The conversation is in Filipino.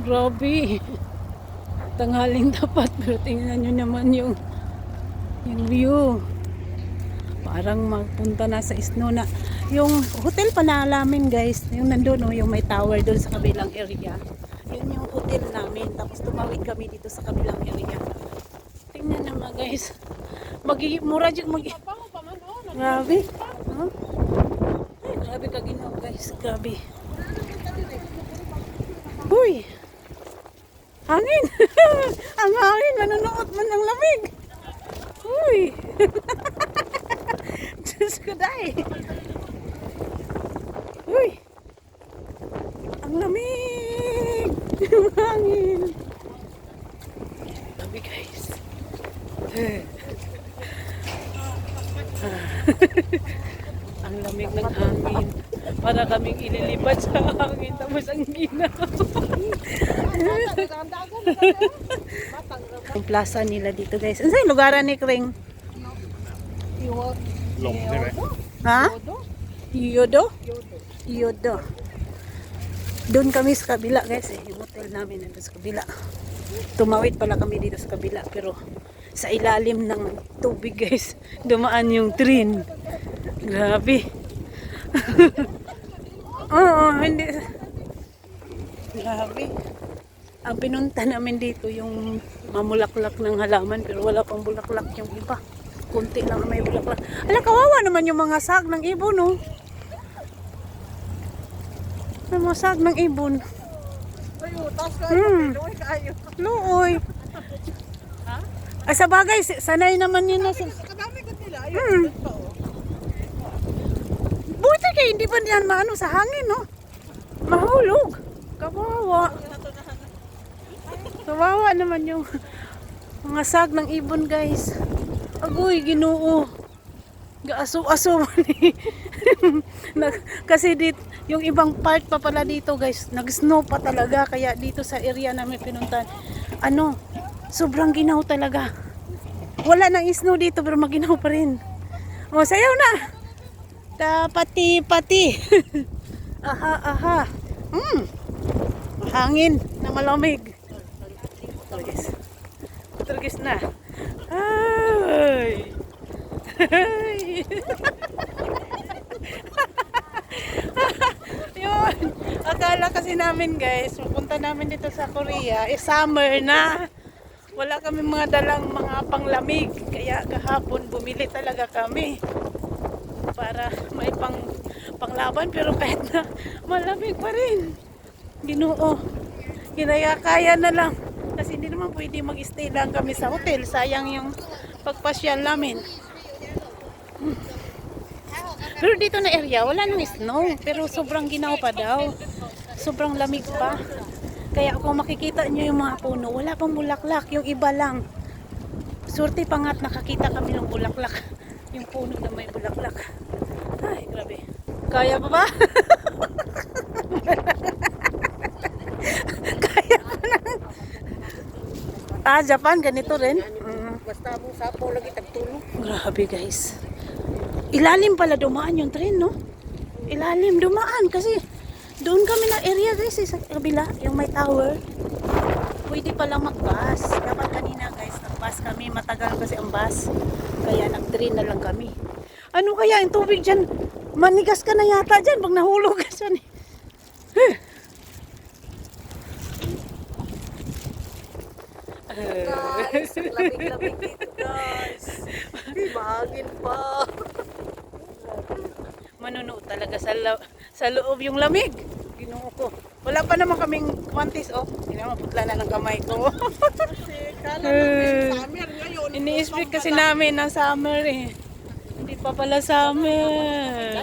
Grabe. Tanghaling tapat. Pero tingnan nyo naman yung view. Parang magpunta na sa snow na. Yung hotel pa namin guys. Yung nandun, no, yung may tower doon sa kabilang area. Yun yung hotel namin. Tapos tumawid kami dito sa kabilang area. Tingnan naman guys. Mura dyan. Grabe. Huh? Ay, grabe kaginaw guys. Grabe. Uy. Hangin. Ang hangin. Manunuot man ng lamig. Uy. Diyos ko dahi. Uy. Ang lamig. Yung hangin. Grabe guys. Ang lamig ng hangin. Para kaming ililipad sa hangin. Tapos ang ginaw. Ang plaza nila dito guys. Ano sa'yo lugaran ni Kring? Ha? Yodo? Yodo. Doon kami sa kabila guys. Yung hotel namin nandun sa kabila. Tumawid pala kami dito sa kabila. Pero sa ilalim ng tubig guys. Dumaan yung train. Grabe. Oo, hindi. Grabe. Ang pinunta namin dito yung mamulaklak ng halaman pero wala pang bulaklak yung iba. Kunti lang may bulaklak. Ala, kawawa naman yung mga sag ng ibon, no? Yung mga sag ng ibon. Luoy. Ay, sa bagay, sanay naman yun na. Buti kayo, hindi pa yan maano sa hangin, no? Mahulog. Kawawa. Kawawa naman yung mga sag ng ibon, guys. Agoy, Ginoo. Gaaso-aso ni. Kasi dito, yung ibang part pa pala dito, guys, nag-snow pa talaga. Kaya dito sa area namin pinuntan, sobrang ginaw talaga. Wala nang snow dito, pero maginaw pa rin. O, sayaw na. Pati-pati. Aha, aha. Hangin na malamig. Turgis na. Ay. Yun. Akala kasi namin guys, pupunta namin dito sa Korea, summer na. Wala kami mga dalang mga panglamig. Kaya kahapon bumili talaga kami. Para may panglaban. Pero kahit na malamig pa rin. Ginoo. Kaya na lang. Kasi hindi naman pwede mag-stay lang kami sa hotel. Sayang yung pagpasyal namin. Pero dito na area, wala nang snow. Pero sobrang ginaw pa daw. Sobrang lamig pa. Kaya kung makikita nyo yung mga puno, wala pang bulaklak. Yung iba lang. Surti pa nga't nakakita kami ng bulaklak. Yung puno na may bulaklak. Ay, grabe. Kaya pa ba? Kaya pa na. Japan, ganito rin. Basta mo sapo lagi tagtulog. Grabe guys. Ilalim pala dumaan yung train, no? Ilalim dumaan kasi doon kami na area guys sa kabila, yung may tower. Pwede pala mag-bus. Dapat kanina guys, nag-bus kami. Matagal kasi ang bus. Kaya nag-train na lang kami. Ano kaya yung tubig dyan? Manigas ka na yata dyan pag nahulog ka dyan. Guys, lamig-lamig dito guys. Mahangin pa. Manunuot talaga sa loob yung lamig. Ginoo ko. Wala pa naman kaming kwantis, oh. Hindi naman putla na ng kamay ko. Kasi kala namin summer ngayon. Ini-expect kasi namin na summer eh. Hindi pa pala summer.